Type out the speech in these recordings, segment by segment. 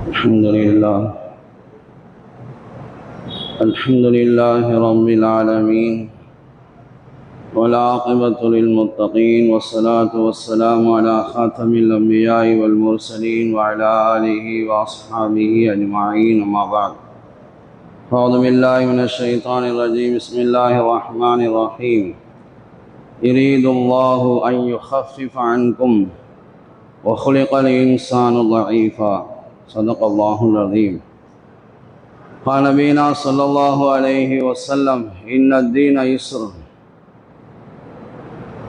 الحمد لله رب العالمين، والعاقبة للمتقين، والصلاة والسلام على خاتم الأنبياء والمرسلين وعلى آله وأصحابه أجمعين، أما بعد. أعوذ بالله من الشيطان الرجيم. بسم الله الرحمن الرحيم. يريد الله أن يخفف عنكم وخلق الإنسان ضعيفا. صدق الله العظيم. قال نبينا صلى الله عليه وسلم: إن الدين يسر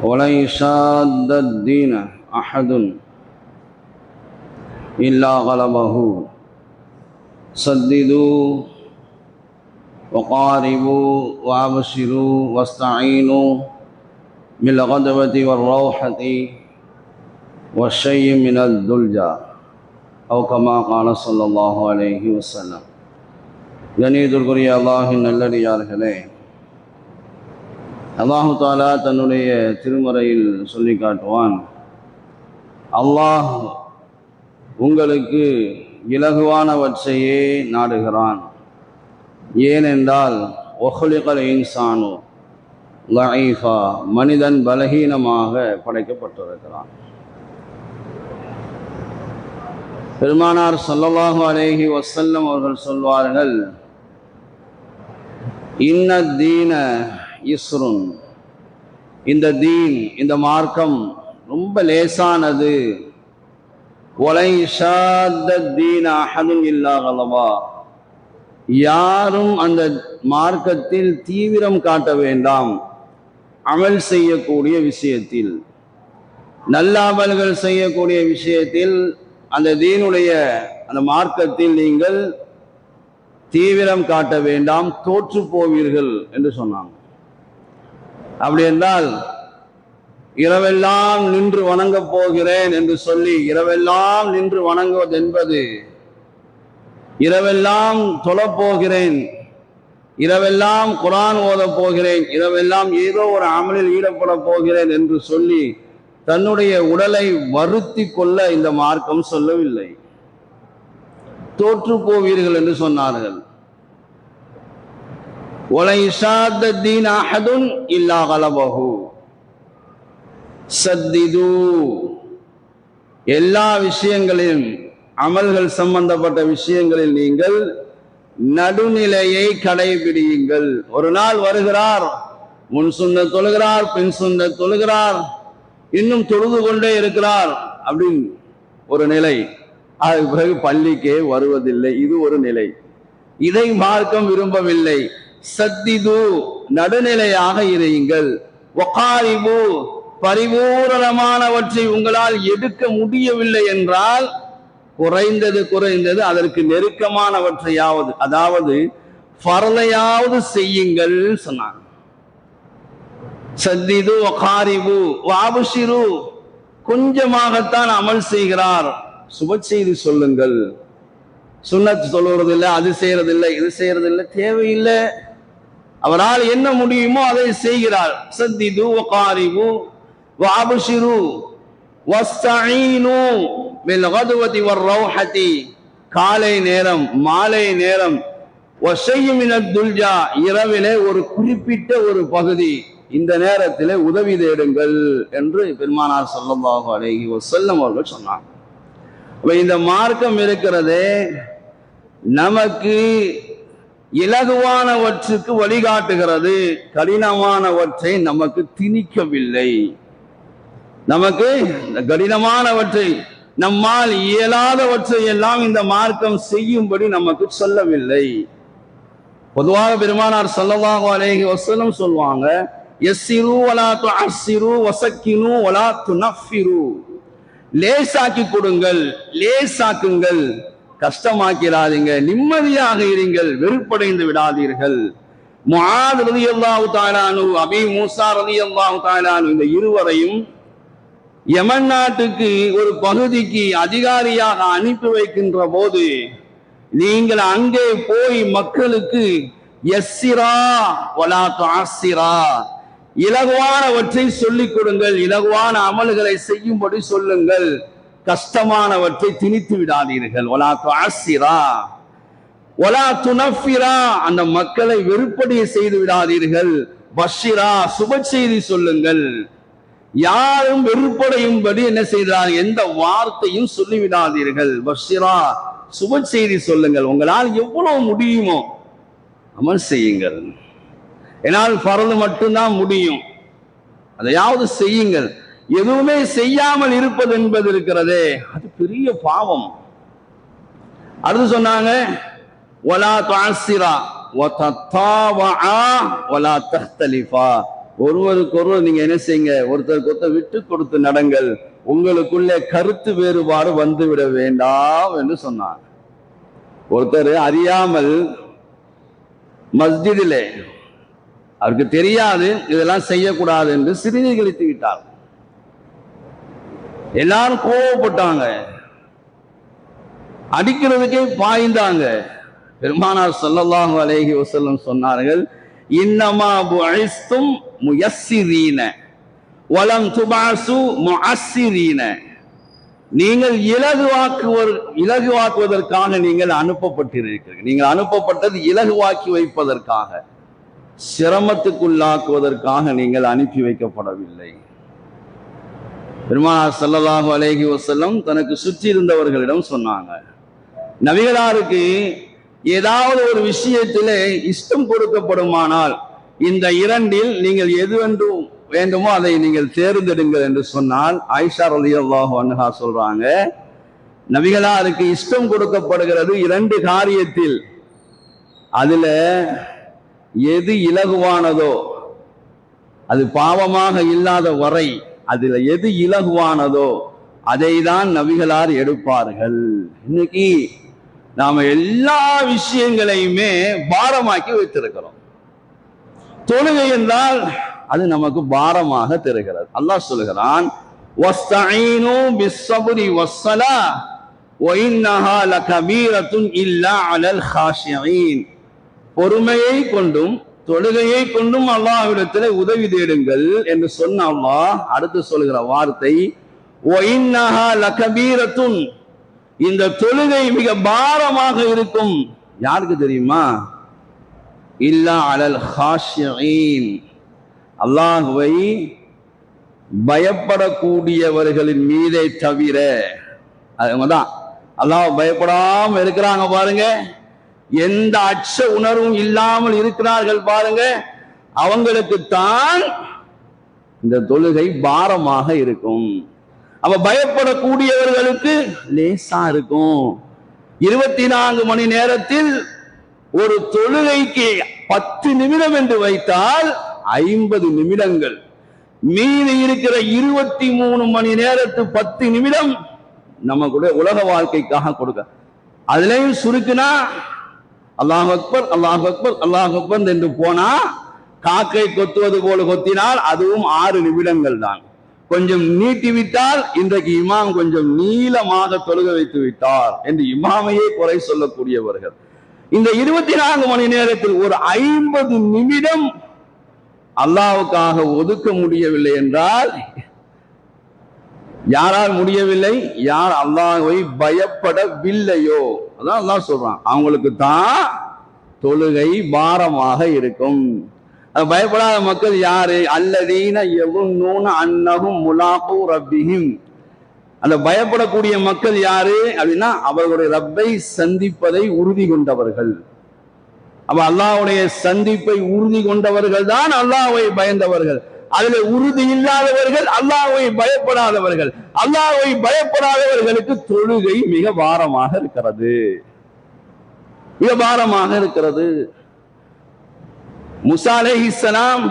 ولن يشاد الدين أحد إلا غلبه. سددوا وقاربوا وأبشروا واستعينوا بالغدوة والروحة والشيء من الدلجة، أو كما قال صلى الله عليه وسلم. கண்ணியத்திற்குரிய அல்லாஹின் நல்லடியார்களே, அல்லாஹு தாலா தன்னுடைய திருமறையில் சொல்லி காட்டுவான், அல்லாஹ் உங்களுக்கு இலகுவானவற்றையே நாடுகிறான். ஏனென்றால் ஒஹ்லிகல் இன்சானு லஈஃபா, மனிதன் பலகீனமாக படைக்கப்பட்டிருக்கிறான். பெருமானார் ஸல்லல்லாஹு அலைஹி வஸல்லம் அவர்கள் சொல்வார்கள், இன்ன தீன இஸ்ருன், இந்த தீன், இந்த மார்க்கம் ரொம்ப லேசானது. வலை ஷாத்த தீன அஹதுன் இல்லா கலபா, யாரும் அந்த மார்க்கத்தில் தீவிரம் காட்ட வேண்டாம். அமல் செய்யக்கூடிய விஷயத்தில், நல்ல அமல்கள் செய்யக்கூடிய விஷயத்தில், அந்த தீனுடைய அந்த மார்க்கத்தில் நீங்கள் தீவிரம் காட்ட வேண்டாம், தோற்று போவீர்கள் என்று சொன்னாங்க. அப்படி என்றால் இரவெல்லாம் நின்று வணங்கப் போகிறேன் என்று சொல்லி இரவெல்லாம் நின்று வணங்குவது என்பது, இரவெல்லாம் தொழப்போகிறேன், இரவெல்லாம் குர்ஆன் ஓதப் போகிறேன், இரவெல்லாம் ஏதோ ஒரு அமலில் ஈடுபட போகிறேன் என்று சொல்லி தன்னுடைய உடலை வருத்தி கொள்ள இந்த மார்க்கம் சொல்லவில்லை. தோற்று போவீர்கள் என்று சொன்னார்கள். வலை ஷாத்த தீன அஹதுன் இல்லா கலபஹு. சத்திது, எல்லா விஷயங்களிலும், அமல்கள் சம்பந்தப்பட்ட விஷயங்களில் நீங்கள் நடுநிலையை கடைபிடியுங்கள். ஒரு நாள் வருகிறார், முன் சுன்ன தொழுகிறார், பின் சுன்ன தொழுகிறார், இன்னும் தொழுது கொண்டே இருக்கிறார் அப்படின்னு ஒரு நிலை. அதுக்கு பிறகு பள்ளிக்கே வருவதில்லை. இது ஒரு நிலை. இதை மார்க்கம் விரும்பவில்லை. சத்திது, நடுநிலையாக இருங்கள். வகாரிபு, பரிபூரணமானவற்றை உங்களால் எடுக்க முடியவில்லை என்றால் குறைந்தது அதற்கு நெருக்கமானவற்றையாவது, அதாவது ஃபர்லையாவது செய்யுங்கள் சொன்னாங்க. சத்திது வகாரிபு வாபுஷிரு, கொஞ்சமாகத்தான் அமல் செய்கிறார், சுப செய்தி சொல்லுங்கள். சுன்னத் சொல்லுறதில்லை, அது செய்யறதில்லை, இது செய்யறதில்லை, தேவையில்லை. அவரால் என்ன முடியுமோ அதை செய்கிறார். சத்திது வகாரிபு வாபுஷிரு வஸ்தஈனு பில் கதுவதி வர்ரௌஹதி, காலை நேரம் மாலை நேரம், வஷையு மினத் துல்ஜா, இரவிலே ஒரு குறிப்பிட்ட ஒரு பகுதி, இந்த நேரத்திலே உதவி தேடுங்கள் என்று பெருமானார் ஸல்லல்லாஹு அலைஹி வஸல்லம் அவர்கள் சொன்னார். இந்த மார்க்கம் இருக்கிறதே நமக்கு இலகுவானவற்றுக்கு வழிகாட்டுகிறது, கடினமானவற்றை நமக்கு திணிக்கவில்லை. நமக்கு கடினமானவற்றை, நம்மால் இயலாதவற்றை எல்லாம் இந்த மார்க்கம் செய்யும்படி நமக்கு சொல்லவில்லை. பொதுவாக பெருமானார் ஸல்லல்லாஹு அலைஹி வஸல்லம் சொல்வாங்க, யஸ்ஸிரு வலா துஅஸ்ஸிரு வஸக்கினு வலா துனஃபிரு, லேசாக்கி கொடுங்கள், லேசாக்குங்கள், கஷ்டமாக்கிறாதீங்க, நிம்மதியாக இருங்கள், வெறுப்படைந்து விடாதீர்கள். முஆத் ரலியல்லாஹு தஆலா அன்ஹு, அபீ மூஸா ரலியல்லாஹு தஆலா அன்ஹு, இந்த இருவரையும் யமன் நாட்டுக்கு ஒரு பகுதிக்கு அதிகாரியாக அனுப்பி வைக்கின்ற போது, நீங்கள் அங்கே போய் மக்களுக்கு யஸ்ஸிரா வலா துஅஸ்ஸிரா, இலகுவானவற்றை சொல்லிக் கொடுங்கள், இலகுவான அமல்களை செய்யும்படி சொல்லுங்கள். கஷ்டமானவற்றை திணித்து விடாதீர்கள். வலா துஅஸ்ஸிரா வலா துனஃபிரா, அந்த மக்களை வெறுப்படைய செய்து விடாதீர்கள். பஷிரா, சுப செய்தி சொல்லுங்கள். யாரும் வெறுப்படையும்படி என்ன செய்தார், எந்த வார்த்தையும் சொல்லிவிடாதீர்கள். பஷிரா, சுப செய்தி சொல்லுங்கள். உங்களால் எவ்வளவு முடியுமோ அமல் செய்யுங்கள். என்னால் பரது மட்டும்தான் முடியும், அதையாவது செய்யுங்கள். எதுவுமே செய்யாமல் இருப்பது என்பது இருக்கிறதே, அது பெரிய பாவம். அடுத்து சொன்னாங்க வலா துஅஸ்ஸிரா வதத்தாவஆ வலா தஹ்தலிஃபா, ஒருவருக்கொருவர் நீங்க என்ன செய்யுங்க, ஒருத்தருக்கு ஒருத்தர் விட்டு கொடுத்து நடங்கள், உங்களுக்குள்ளே கருத்து வேறுபாடு வந்துவிட வேண்டாம் என்று சொன்னார். ஒருத்தர் அறியாமல் மஸ்ஜிதிலே, அவருக்கு தெரியாது இதெல்லாம் செய்யக்கூடாது என்று சிறுநீர் கழித்து விட்டார். எல்லாரும் கோவப்பட்டாங்க, அடிக்கிறதுக்கே பாய்ந்தாங்க. பெருமானார் ஸல்லல்லாஹு அலைஹி வஸல்லம் சொன்னார்கள், இன்னமா புஇஸ்தும் முயஸ்ஸிரீன வலம் துபஅஸு முஅஸ்ஸிரீன, நீங்கள் இலகுவாக்குவதற்காக நீங்கள் அனுப்பப்பட்டிருக்கிறீர்கள். நீங்கள் அனுப்பப்பட்டது இலகுவாக்கி வைப்பதற்காக, சிரமத்துக்குள்ளாக்குவதற்காக நீங்கள் அனுப்பி வைக்கப்படவில்லை. பெருமானார் ஸல்லல்லாஹு அலைஹி வஸல்லம் தனக்கு சுற்றி இருந்தவர்களிடம் சொன்னாங்க, நபிகளாருக்கு ஏதாவது ஒரு விஷயத்திலே இஷ்டம் கொடுக்கப்படுமானால் இந்த இரண்டில் நீங்கள் எது வேண்டுமோ அதை நீங்கள் தேர்ந்தெடுங்கள் என்று சொன்னால், ஆயிஷா ரலியல்லாஹு அன்ஹா சொல்றாங்க, நபிகளாருக்கு இஷ்டம் கொடுக்கப்படுகிறது இரண்டு காரியத்தில், அதுல எது இலகுவானதோ, அது பாவமாக இல்லாத வரை அதுல எது இலகுவானதோ அதை தான் நபிகளார் எடுப்பார்கள். இன்னைக்கு நாம எல்லா விஷயங்களையுமே பாரமாக்கி வைத்திருக்கிறோம். தொழுகை என்றால் அது நமக்கு பாரமாக தெரிகிறது. அல்லாஹ் சொல்லுகிறான், வஸ்தஈனு பிஸ்ஸப்ரி வஸ்ஸலாஹ் வஇன்னஹா லகபீரத்துன் இல்லா அலல் காஷியீன், பொறுமையை கொண்டும் தொழுகையை கொண்டும் அல்லாஹ்விடத்தில் உதவி தேடுங்கள் என்று சொன்ன அல்லாஹ் அடுத்து சொல்கிற வார்த்தை வஇன்னஹா லகபீரத்துன், இந்த தொழுகை மிக பாரமாக இருக்கும். யாருக்கு தெரியுமா? இல்லா அலல் காஷியீன், அல்லாஹ்வை பயப்படக்கூடியவர்களின் மீதே தவிர. அதுதான் அல்லாஹ் பயப்படாம இருக்கிறாங்க பாருங்க, எந்த அச்ச உணர்வும் இல்லாமல் இருக்கிறார்கள் பாருங்க, அவங்களுக்கு தான் இந்த தொழுகை பாரமாக இருக்கும். அவ பயப்படக்கூடியவர்களுக்கு லேசா இருக்கும். 24 மணி நேரத்தில் ஒரு தொழுகைக்கு 10 நிமிடம் என்று வைத்தால் 50 நிமிடங்கள், மீதி இருக்கிற 23 மணி நேரத்து 10 நிமிடம் நமக்குடைய உலக வாழ்க்கைக்காக கொடுக்க. அதுலயும் சுருக்குனா அல்லாஹ் அக்பர் அல்லாஹ் அக்பர் அல்லாஹ் அக்பர் என்று போனா காக்கை கொத்துவது போல கொத்தினால் அதுவும் 6 நிமிடங்கள் தான். கொஞ்சம் நீட்டிவிட்டால் இன்றைக்கு இமாம் கொஞ்சம் நீளமாக தொழுக வைத்து விட்டார் என்று இமாமையே குறை சொல்லக்கூடியவர்கள். இந்த 24 மணி நேரத்தில் ஒரு 50 நிமிடம் அல்லாஹ்வுக்காக ஒதுக்க முடியவில்லை என்றால், யாரால் முடியவில்லை? யார் அல்லாஹ்வை பயப்படவில்லையோ, அதான் அல்லாஹ் சொல்றான், அவங்களுக்கு தான் தொழுகை பாரமாக இருக்கும். பயப்படாத மக்கள் யாரு? அல்லதீன யظنون அன்னஹும் முலாகு ரப்பிஹிம், அந்த பயப்படக்கூடிய மக்கள் யாரு அப்படின்னா அவர்களுடைய ரப்பை சந்திப்பதை உறுதி கொண்டவர்கள். அப்ப அல்லாஹ்வுடைய சந்திப்பை உறுதி கொண்டவர்கள் தான் அல்லாஹ்வை பயந்தவர்கள். அதுல உறுதி இல்லாதவர்கள் அல்லாஹ்வை பயப்படாதவர்கள். அல்லாஹ்வை பயப்படாதவர்களுக்கு தொழுகை மிக பாரமாக இருக்கிறது, மிக பாரமாக இருக்கிறது. மூசா அலைஹிஸ்ஸலாம்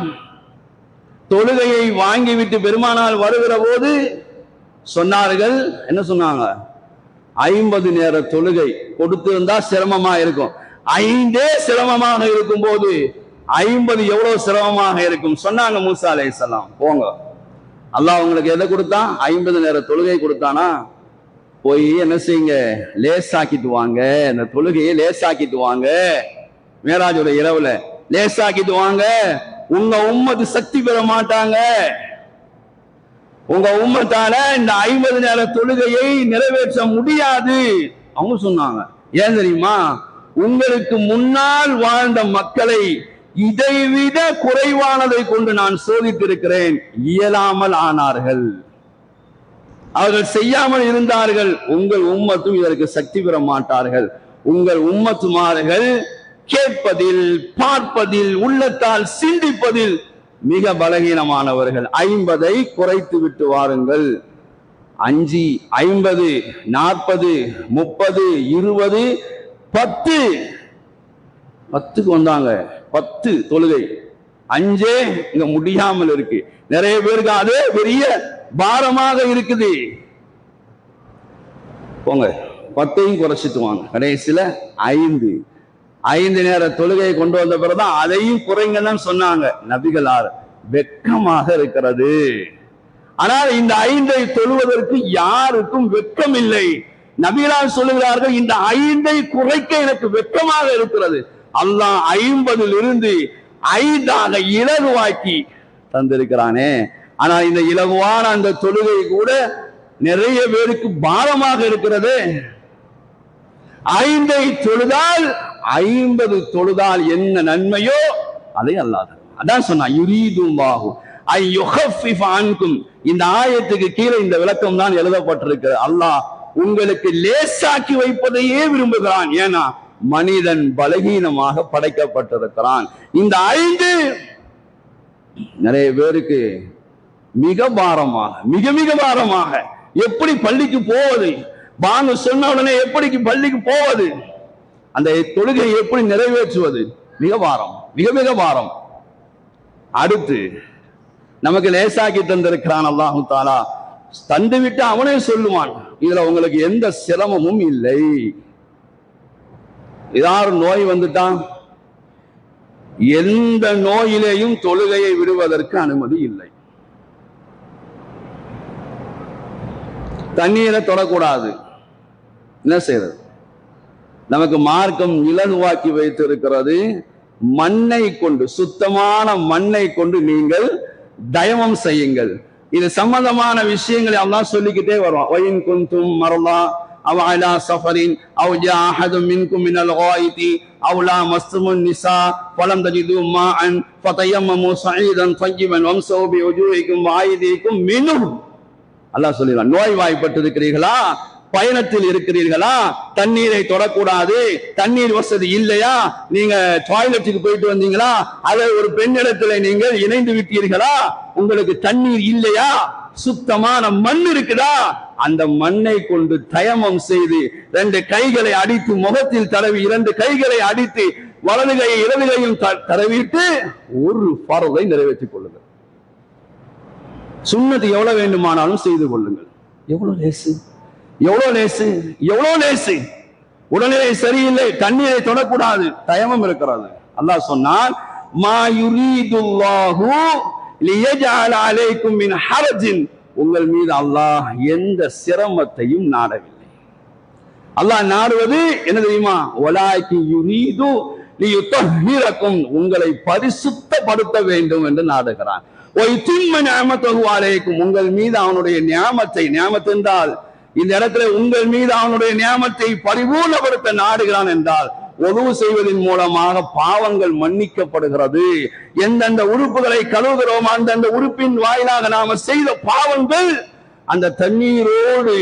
தொழுகையை வாங்கிவிட்டு பெருமானார் வருகிற போது சொன்னார்கள், என்ன சொன்னாங்க? 50 நேர தொழுகை கொடுத்திருந்தா சிரமமா இருக்கும். 5 சிரமமாக இருக்கும் போது 50 எவ்வளவு சிரமமாக இருக்கும் சொன்னாங்க மூசா அலைஹிஸ்ஸலாம். போங்க, அல்லாஹ் உங்களுக்கு எதை கொடுத்தான்? 50 நேர தொழுகை கொடுத்தானா? போய் என்ன செய்யுங்க, லேசாக்கிட்டு வாங்க, இந்த தொழுகையை லேசாக்கிட்டு வாங்க, மேராஜோட இரவுல லேசாக்கிட்டு வாங்க, உங்க உம்மத்து சக்தி பெற மாட்டாங்க. உங்க உம்மத்தால இந்த 50 நேர தொழுகையை நிறைவேற்ற முடியாது அவங்க சொன்னாங்க. ஏன் தெரியுமா? உங்களுக்கு முன்னால் வாழ்ந்த மக்களை இதைவிட குறைவானதை கொண்டு நான் சோதித்திருக்கிறேன். இயலாமல் ஆனார்கள், அவர்கள் செய்யாமல் இருந்தார்கள். உங்கள் உம்மத்தும் இதற்கு சக்தி பெற மாட்டார்கள். உங்கள் உம்மத்துமார்கள் கேட்பதில், பார்ப்பதில், உள்ளத்தால் சிந்திப்பதில் மிக பலகீனமானவர்கள். 50 குறைத்து விட்டு வாருங்கள். 5, 50, 40, 30, 20, 10க்கு வந்தாங்க. 10 தொழுகை, 5 இங்க முடியாமல் இருக்கு. நிறைய பேருக்கு அது பெரிய பாரமாக இருக்குது. போங்க 10ஐயும் குறைச்சிட்டு வாங்க. கடைசியில 5 நேர தொழுகையை கொண்டு வந்த பிறகுதான் அதையும் குறைங்கன்னு சொன்னாங்க. நபிகளார் வெட்கமாக இருக்கிறது. ஆனால் இந்த 5ஐ தொழுவதற்கு யாருக்கும் வெட்கம் இல்லை. நபிகளார் சொல்லுகிறார்கள், இந்த 5ஐ குறைக்க எனக்கு வெட்கமாக இருக்கிறது. அல்லாஹ் 50 இருந்து 5ஆக இலகுவாக்கி தந்திருக்கிறானே. ஆனால் இந்த இலகுவான அந்த தொழுகை கூட நிறைய பேருக்கு பாரமாக இருக்கிறது. 5ஐ தொழுதால் 50 தொழுதால் என்ன நன்மையோ அதை அல்லாஹ் அதான் சொன்னான். யுரீதுல்லாஹு ஐ யுகஃபிஃப அன்கும். இந்த ஆயத்துக்கு கீழே இந்த விளக்கம் தான் எழுதப்பட்டிருக்கிறது. அல்லாஹ் உங்களுக்கு லேசாக்கி வைப்பதையே விரும்புகிறான். ஏன்னா மனிதன் பலகீனமாக படைக்கப்பட்டிருக்கிறான். இந்த 5 நிறைய பேருக்கு மிக பாரமாக, மிக மிக பாரமாக. எப்படி பள்ளிக்கு போவது? பாங்க சொன்ன உடனே எப்படி பள்ளிக்கு போவது? அந்த தொழுகையை எப்படி நிறைவேற்றுவது? மிக பாரம், மிக மிக பாரம். அடுத்து நமக்கு லேசாக்கி தந்திருக்கிறான் அல்லாஹு தஆலா. தந்து விட்டு அவனே சொல்லுவான், இதுல உங்களுக்கு எந்த சிரமமும் இல்லை. ஏதாவது நோய் வந்துட்டான், எந்த நோயிலேயும் தொழுகையை விடுவதற்கு அனுமதி இல்லை. தண்ணீரை தொடக்கூடாது. என்ன செய்யறது? நமக்கு மார்க்கம் இலகுவாக்கி வைத்திருக்கிறது. மண்ணை கொண்டு, சுத்தமான மண்ணை கொண்டு நீங்கள் தயமம் செய்யுங்கள். இது சம்பந்தமான விஷயங்களை அல்லாஹ் சொல்லிக்கிட்டே வரும். வயின் குந்தும் மரலா அவ் அலா சஃபரின் அவ் ஜா அஹதும் மின்கும் மினல் காயிதி அவ் லாமஸ்துமுன் நிசா ஃபலம் தஜிது மாஅன் ஃபதயம்மமு ஸஈதன் தய்யிபன் வம்ஸு பிவுஜூஹிக்கும் வஅய்தீக்கும் மின்ஹு. அல்லாஹ் சொல்லிடுறான், நோய்வாய்ப்பட்டிருக்கிறீர்களா, பயணத்தில் இருக்கிறீர்களா, தண்ணீரை தொடக்கூடாது, தண்ணீர் வசதி இல்லையா, நீங்க டாய்லெட்டுக்கு போயிட்டு வந்தீங்களா, அதை ஒரு பெண்ணிடத்துல நீங்கள் இணைந்து விட்டீர்களா, உங்களுக்கு தண்ணீர் இல்லையா, சுத்தமான மண் இருக்குதா, அந்த மண்ணை கொண்டு தயமம் செய்து 2 கைகளை அடித்து முகத்தில் தடவி 2 கைகளை அடித்து வலது கையை இடது கையும் தடவிட்டு ஒரு ஃபர்தை நிறைவேற்றிக் கொள்ளுங்கள். சுன்னத்து எவ்வளவு வேண்டுமானாலும் செய்து கொள்ளுங்கள். எவ்வளவு லேசு, எவ்வளவு லேசு, எவ்வளவு லேசு. உடல்நிலை சரியில்லை, தண்ணீரை தொடக்கூடாது, தயமம் இருக்கிறது. அல்லாஹ் சொன்னான், மா யுரீதுல்லாஹு லியஜஅல அலைக்கும் மின் ஹரஜின். உங்கள் மீது அல்லாஹ் எந்த சிரமத்தையும் நாடவில்லை. அல்லாஹ் நாடுவது என்ன தெரியுமா? வலாக்கி யுரீது லியுத்தஹிரக்கும். உங்களை பரிசுத்தப்படுத்த வேண்டும் என்று நாடுகிறான். உங்கள் மீது அவனுடைய நியாமத்தை, நியாமத் என்றால் இந்த இடத்துல உங்கள் மீது அவனுடைய நியாமத்தை பரிபூர்ணப்படுத்த நாடுகிறான் என்றால், ஒதுவு செய்வதன் மூலமாக பாவங்கள் மன்னிக்கப்படுகிறது. எந்தெந்த உறுப்புகளை கழுவுகிறோம் அந்தந்த உறுப்பின் வாயிலாக நாம செய்த பாவங்கள் அந்த தண்ணீரோடு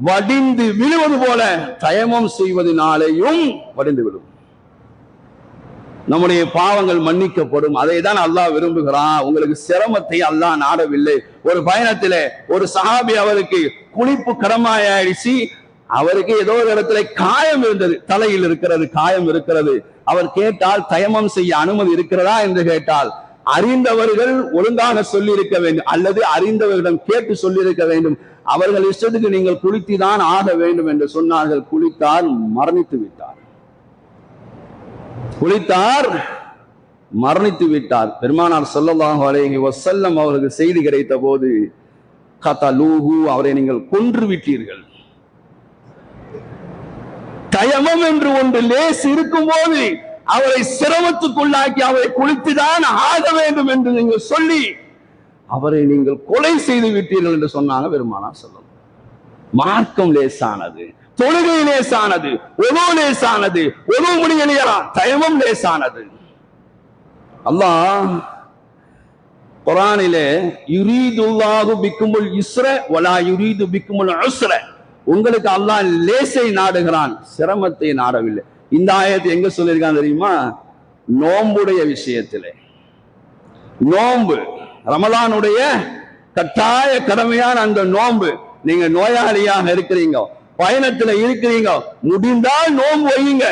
வடிந்து விழுவது போல தயமம் செய்வதனாலேயும் வடிந்து விடும். நம்முடைய பாவங்கள் மன்னிக்கப்படும். அதை தான் அல்லாஹ் விரும்புகிறான். உங்களுக்கு சிரமத்தை அல்லாஹ் நாடவில்லை. ஒரு பயணத்திலே ஒரு சஹாபி, அவருக்கு குளிப்பு கடமையாயிடுச்சு. அவருக்கு ஏதோ ஒரு இடத்துல காயம் இருந்தது, தலையில் இருக்கிறது, காயம் இருக்கிறது. அவர் கேட்டால் தயமம் செய்ய அனுமதி இருக்கிறதா என்று கேட்டால், அறிந்தவர்கள் ஒழுங்காக சொல்லி இருக்க வேண்டும், அல்லது அறிந்தவர்களிடம் கேட்டு சொல்லி இருக்க வேண்டும். அவர்கள் இஷ்டத்துக்கு நீங்கள் குளித்துதான் ஆக வேண்டும் என்று சொன்னார்கள். குளித்தார், மரணித்து விட்டார். குளித்தார், மரணித்து விட்டார். பெருமானார் ஸல்லல்லாஹு அலைஹி வஸல்லம் அவருக்கு செய்தி கிடைத்த போது, கதலூஹு, அவரை நீங்கள் கொன்று விட்டீர்கள். தயமம் என்று ஒன்று லேஸ் இருக்கும் போது அவரை சிரமத்துக்குள்ளாக்கி அவரை குளித்துதான் ஆக வேண்டும் என்று நீங்கள் சொல்லி அவரை நீங்கள் கொலை செய்து விட்டீர்கள் என்று சொன்னாங்க பெருமானார் ஸல்லல்லாஹு அலைஹி வஸல்லம். மார்க்கம் லேசானது, தொழுகை லேசானது, ஒது லேசானது, ஒது முடியலையா தயமம் லேசானது. அல்லாஹ் குர்ஆனிலே யுரீதுல்லாஹு பிக்குமுல் யுஸ்ர வலா யுரீது பிக்குமுல் உஸ்ர, உங்களுக்கு அல்லாஹ் லேசை நாடுகிறான், சிரமத்தை நாடவில்லை. இந்த ஆயத்தை எங்க சொல்லியிருக்கான் தெரியுமா? நோம்புடைய விஷயத்திலே. நோம்பு ரமலானுடைய கட்டாய கடமையான அந்த நோம்பு, நீங்க நோயாளியாக இருக்கிறீங்க, பயணத்துல இருக்கிறீங்க, முடிந்தால் நோம்பு வையுங்க,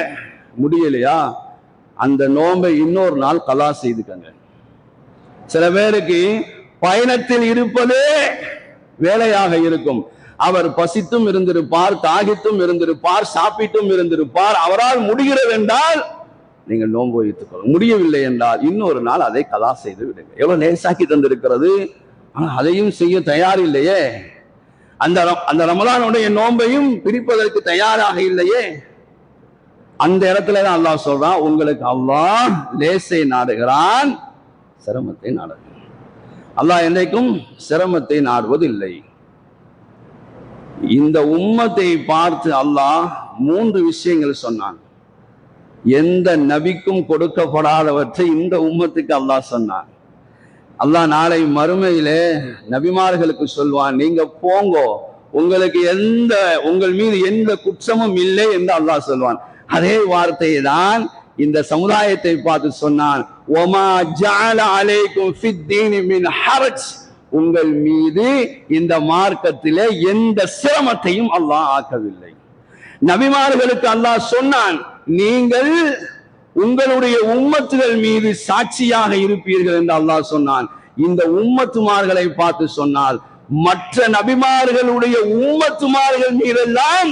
முடியலையா அந்த நோம்பை இன்னொரு நாள் கலா செய்துக்கங்க. சில பேருக்கு பயணத்தில் இருப்பதே வேலையாக இருக்கும். அவர் பசித்தும் இருந்திருப்பார், தாகித்தும் இருந்திருப்பார், சாப்பிட்டும் இருந்திருப்பார். அவரால் முடிகிறது என்றால் நீங்கள் நோன்பு வைத்துக் கொள்ள, முடியவில்லை என்றால் இன்னொரு நாள் அதை கலா செய்து விடுங்க. எவ்வளவு லேசாக்கி தந்திருக்கிறது, ஆனால் அதையும் செய்ய தயார் இல்லையே. அந்த ரமலானுடைய நோன்பையும் பிரிப்பதற்கு தயாராக இல்லையே. அந்த இடத்துல தான் அல்லாஹ் சொல்றான், உங்களுக்கு அல்லாஹ் லேசை நாடுகிறான், சிரமத்தை நாடுகிறான். அல்லாஹ் என்றைக்கும் சிரமத்தை நாடுவதில்லை. இந்த உம்மத்தை பார்த்து அல்லாஹ் 3 விஷயங்கள் சொன்னான். எந்த நபிக்கும் கொடுக்கப்படாதவற்றை இந்த உம்மத்துக்கு அல்லாஹ் சொன்னான். அல்லாஹ் நாளை மறுமையிலே நபிமார்களுக்கு சொல்வான், நீங்க போங்கோ, உங்களுக்கு உங்கள் மீது எந்த குற்றமும் இல்லை என்று அல்லாஹ் சொல்வான். அதே வார்த்தையை தான் இந்த சமுதாயத்தை பார்த்து சொன்னான், ஒமா ஜஅல அலைக்கும் ஃபித்தீனி மின் ஹரஜ், உங்கள் மீது இந்த மார்க்கத்திலே எந்த சிரமத்தையும் அல்லாஹ் ஆக்கவில்லை. நபிமார்களுக்கு அல்லாஹ் சொன்னான், நீங்கள் உங்களுடைய உம்மத்துகள் மீது சாட்சியாக இருப்பீர்கள் என்று அல்லாஹ் சொன்னான். இந்த உம்மத்துமார்களை பார்த்து சொன்னால், மற்ற நபிமார்களுடைய உம்மத்துமார்கள் மீதெல்லாம்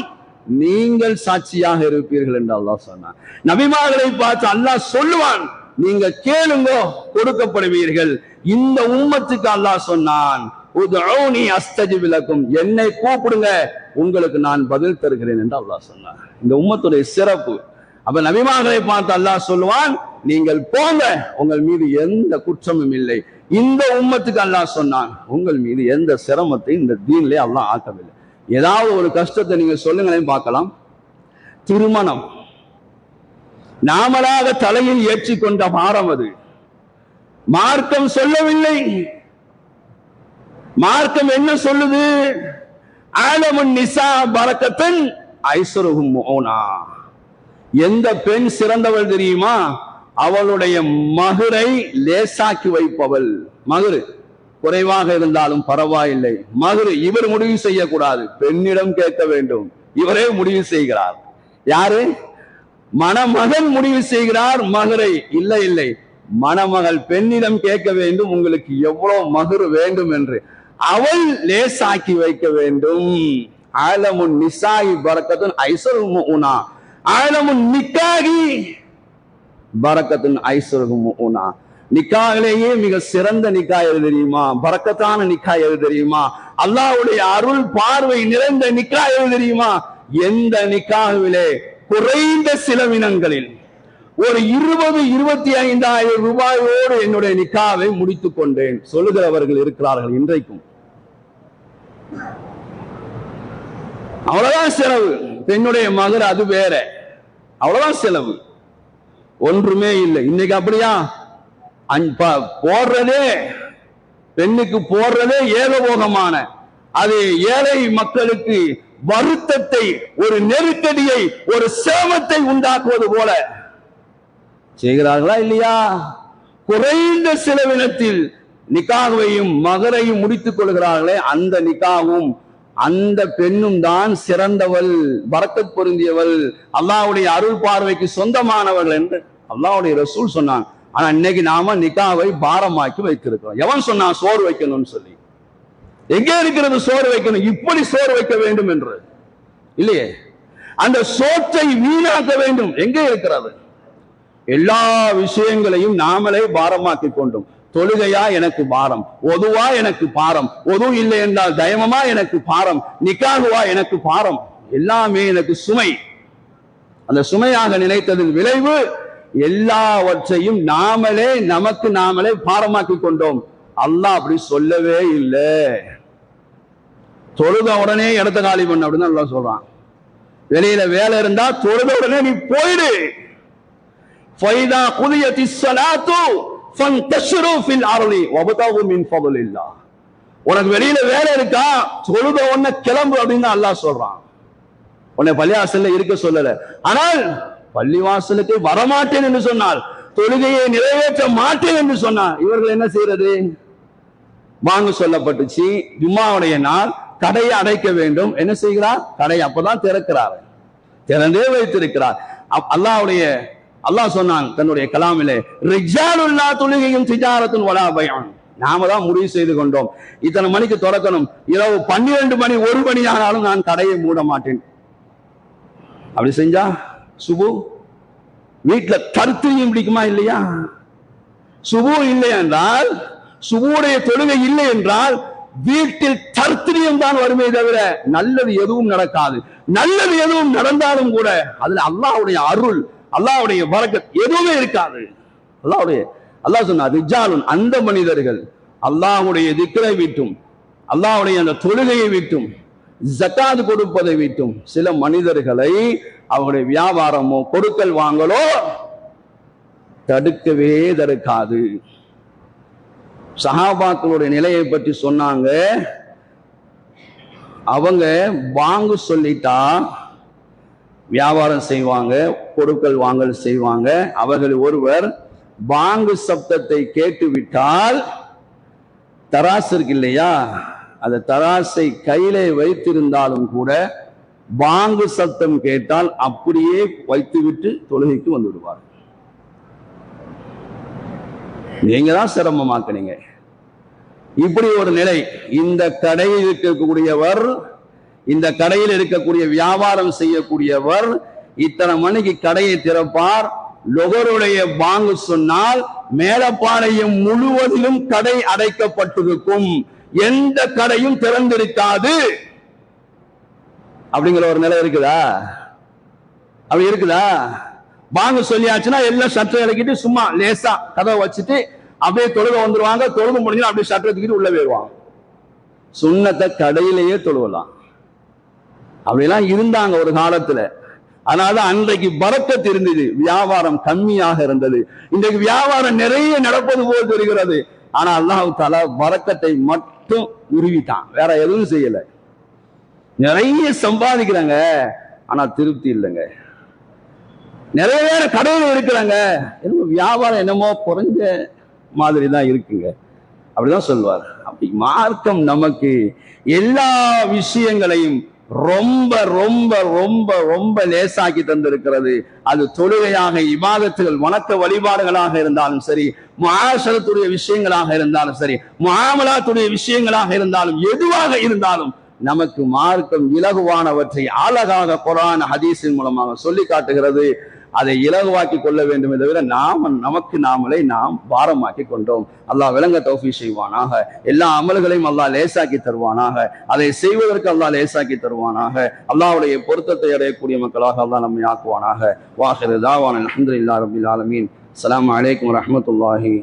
நீங்கள் சாட்சியாக இருப்பீர்கள் என்று அல்லாஹ் சொன்னான். நபிமார்களை பார்த்து அல்லாஹ் சொல்லுவான், நீங்க கேளுங்க கொடுக்கப்படுவீர்கள். இந்த உம்மத்துக்கு அல்லாஹ் சொன்னான், உதுஊனி அஸ்தஜிப் லக்கும், என்னை கூப்பிடுங்க உங்களுக்கு நான் பதில் தருகிறேன் என்று அல்லாஹ் சொன்னான். இந்த உம்மத்துடைய சிறப்பு. அப்ப நபிமார்களை பார்த்து அல்லாஹ் சொல்லுவான், நீங்கள் போங்க, உங்கள் மீது எந்த குற்றமும் இல்லை. இந்த உம்மத்துக்கு அல்லாஹ் சொன்னான், உங்கள் மீது எந்த சிரமத்தையும் இந்த தீனிலே அல்லாஹ் ஆக்கவில்லை. ஏதாவது ஒரு கஷ்டத்தை நீங்க சொல்லுங்களேன் பார்க்கலாம். திருமணம் நாமளாக தலையில் ஏற்றிக்கொண்ட பாரம், அது மார்க்கம் சொல்லவில்லை. மார்க்கம் என்ன சொல்லுது? ஆலமுன் நிசா பரக்கத்தன் ஐஸ்வருஹும் முஊனா. எந்த பெண் சிறந்தவள் தெரியுமா? அவளுடைய மகரை லேசாக்கி வைப்பவள். மகரு குறைவாக இருந்தாலும் பரவாயில்லை, மகரு இவர் முடிவு செய்யக்கூடாது, பெண்ணிடம் கேட்க வேண்டும். இவரே முடிவு செய்கிறார். யாரு? மணமகன் முடிவு செய்கிறார் மகரை. இல்லை இல்லை, மணமகள் பெண்ணிடம் கேட்க வேண்டும், உங்களுக்கு எவ்வளவு மகரு வேண்டும் என்று. அவள் லேசாக்கி வைக்க வேண்டும். ஆலமுன் நிசாயி பரக்கத்துன் ஐஸ்வருஹும் முஊனா, ஆலமுன் நிக்காஹி பரக்கத்துன் ஐஸ்வருஹும் முஊனா. நிக்காஹிலேயே மிக சிறந்த நிக்காஹ் எது தெரியுமா? பரக்கத்தான நிக்காஹ் எது தெரியுமா? அல்லாஹ்வுடைய அருள் பார்வை நிறைந்த நிக்காஹ் எது தெரியுமா? எந்த நிக்காஹ்விலே குறைந்த செலவினங்களில் ஒரு 20-25,000 ரூபாயோடு என்னுடைய நிக்காவை முடித்துக் கொண்டேன் சொல்லுகிறவர்கள் இருக்கிறார்கள் இன்றைக்கும். அவ்வளவுதான் செலவு. பெண்ணுடைய மகர் அது வேற, அவ்வளவுதான் செலவு, ஒன்றுமே இல்லை. இன்னைக்கு அப்படியா? போடுறதே பெண்ணுக்கு போடுறதே ஏகபோகமான, அது ஏழை மக்களுக்கு வருத்தத்தை, ஒரு நெருக்கடியை, ஒரு சிரமத்தை உண்டாக்குவது போல செய்கிறார்களா இல்லையா? குறைந்த செலவினத்தில் நிக்காவையும் மகரையும் முடித்துக் கொள்கிறார்களே, அந்த நிக்காவும் அந்த பெண்ணும் தான் சிறந்தவள், பரக்கத் பொருந்தியவள், அல்லாஹ்வுடைய அருள் பார்வைக்கு சொந்தமானவர்கள் என்று அல்லாஹ்வுடைய ரசூல் சொன்னாங்க. ஆனா இன்னைக்கு நாம நிக்காவை பாரமாக்கி வைத்திருக்கிறோம். எவன் சொன்னா சோறு வைக்கணும்னு சொல்லி? எங்கே இருக்கிறது சோறு வைக்கணும்? இப்படி சோறு வைக்க வேண்டும் என்று இல்லையே. அந்த சோற்றை வீணாக்க வேண்டும் எங்கே இருக்கிறது? எல்லா விஷயங்களையும் நாமளே பாரமாக்கி கொண்டோம். தொழுகையா எனக்கு பாரம், ஒதுவா எனக்கு பாரம், ஒது இல்லை என்றால் தயமமா எனக்கு பாரம், நிக்காகுவா எனக்கு பாரம், எல்லாமே எனக்கு சுமை. அந்த சுமையாக நினைத்ததின் விளைவு எல்லாவற்றையும் நாமளே நமக்கு நாமளே பாரமாக்கி கொண்டோம். அல்லாஹ் அப்படி சொல்லவே இல்லை. தொழுத உடனே இடத்த காலி பண்ண அப்படின்னு அல்லாஹ் சொல்றான். வெளியில வேலை இருந்தா தொழுத உடனே நீ போயிடு. ஃபைதா குதியத்திஸ் ஸலாத்து ஃபன்தஷிரு ஃபில் அர்லி வப்தகு மின் ஃபضலில்லாஹ். உனக்கு வெளியில வேலை இருக்கா, தொழுத உடனே கிளம்பு அப்படின்னு அல்லாஹ் சொல்றான். உன்னை பள்ளிவாசல்ல இருக்க சொல்லல. ஆனால் பள்ளிவாசலுக்கு வரமாட்டேன் என்று சொன்னால், தொழுகையை நிறைவேற்ற மாட்டேன் என்று சொன்னார், இவர்கள் என்ன செய்யறது? வாங்க சொல்லப்பட்டுச்சு, ஜும்மாவுடைய நாள், கடையை அடைக்க வேண்டும். என்ன செய்கிறார்? கடை அப்பதான் திறக்கிறார், திறந்தே வைத்திருக்கிறார். அல்லாஹ் சொன்னான் தன்னுடைய கலாமிலே, ரிஜாலுல்லா தொழுகையும் திஜாரத்துன் வலா பைஅன். நாம தான் முடிவு செய்து கொண்டோம், இத்தனை மணிக்கு திறக்கணும், இரவு 12 மணி 1 மணி ஆனாலும் நான் கடையை மூட மாட்டேன். அப்படி செஞ்சா சுபு வீட்டுல கருத்தையும் பிடிக்குமா இல்லையா? சுபு இல்லை என்றால், சுபுடைய தொழுகை இல்லை என்றால் வீட்டில் தர்த்திரியம் தான் வருமே தவிர நல்லது எதுவும் நடக்காது. நல்லது எதுவும் நடந்தாலும் கூட அதுல அல்லாஹ்வுடைய அருள், அல்லாஹ்வுடைய பரக்கத் எதுவுமே இருக்காது. அல்லாஹ் சொன்னார், ரிஜாலுன், அந்த மனிதர்கள் அல்லாஹ்வுடைய திக்ரை விட்டும், அல்லாஹ்வுடைய அந்த தொழுகையை விட்டும், ஜகாத் கொடுப்பதை விட்டும் சில மனிதர்களை அவருடைய வியாபாரமோ கொடுக்கல் வாங்கலோ தடுக்கவே தடுக்காது. சஹாபாக்களுடைய நிலையை பற்றி சொன்னாங்க. அவங்க வாங்கு சொல்லிட்டா வியாபாரம் செய்வாங்க, கொடுக்கல் வாங்கல் செய்வாங்க. அவர்கள் ஒருவர் பாங்கு சப்தத்தை கேட்டுவிட்டால், தராசு இருக்கு இல்லையா, அந்த தராசை கையிலே வைத்திருந்தாலும் கூட பாங்கு சப்தம் கேட்டால் அப்படியே வைத்துவிட்டு தொழுகைக்கு வந்து விடுவார். நீங்க தான் சிரமமாக்குனீங்க. இப்படி ஒரு நிலை. இந்த கடையில் இருக்கக்கூடியவர், இந்த கடையில் இருக்கக்கூடிய வியாபாரம் செய்யக்கூடியவர் இத்தனை மணிக்கு கடையை திறப்பார். லொகருடைய பாங்கு சொன்னால் மேலப்பாளையம் முழுவதிலும் கடை அடைக்கப்பட்டிருக்கும், எந்த கடையும் திறந்திருக்காது. அப்படிங்கிற ஒரு நிலை இருக்குதா? அப்படி இருக்குதா? பாங்கு சொல்லியாச்சுன்னா எல்லாம் சட்டை இறக்கிட்டு சும்மா லேசா கதவை வச்சுட்டு அப்படியே தொழுக வந்துருவாங்க. தொழுக முடிஞ்சு அப்படியே சட்டை தூக்கிட்டு உள்ள போயிடுவாங்க. சுண்ணத்தை கடையிலேயே தொழுவலாம். அப்படிலாம் இருந்தாங்க ஒரு காலத்துல. அதனால அன்றைக்கு பரக்கத் இருந்தது, வியாபாரம் கம்மியாக இருந்தது. இன்றைக்கு வியாபாரம் நிறைய நடப்பது போல் தெரிகிறது. ஆனா அல்லாஹ் தஆலா பரக்கத்தை மட்டும் உருவிட்டான், வேற எதுவும் செய்யல. நிறைய சம்பாதிக்கிறாங்க, ஆனா திருப்தி இல்லைங்க. நிறைய பேர் கடையில் இருக்கிறாங்க, என்னமோ வியாபாரம் என்னமோ குறைஞ்ச மாதிரி தான் இருக்குங்க, அப்படிதான் சொல்வார். அப்படி மார்க்கம் நமக்கு எல்லா விஷயங்களையும் ரொம்ப ரொம்ப ரொம்ப ரொம்ப லேசாக்கி தந்திருக்கிறது. அது தொழுகையாக, இபாதத்துகள், வணக்க வழிபாடுகளாக இருந்தாலும் சரி, முஆஷரத்துடைய விஷயங்களாக இருந்தாலும் சரி, முஆமலாத்துடைய விஷயங்களாக இருந்தாலும், எதுவாக இருந்தாலும் நமக்கு மார்க்கம் இலகுவானவற்றை அழகாக குர்ஆன் ஹதீஸின் மூலமாக சொல்லி காட்டுகிறது. அதை இலகுவாக்கி கொள்ள வேண்டும் தவிர நமக்கு நாமளே நாம் பாரமாக்கி கொண்டோம். அல்லாஹ் விளங்க தௌஃபீக் செய்வானாக. எல்லா அமல்களையும் அல்லாஹ் லேசாக்கி தருவானாக. அதை செய்வதற்கு அல்லாஹ் லேசாக்கி தருவானாக. அல்லாஹ்வுடைய பொருத்தத்தை அடையக்கூடிய மக்களாக அல்லாஹ் நம்மை ஆக்குவானாக. வாஹிரு தாவானா அல்ஹம்துலில்லாஹி ரப்பில் ஆலமீன். அஸ்ஸலாமு அலைக்கும் வரஹ்மத்துல்லாஹி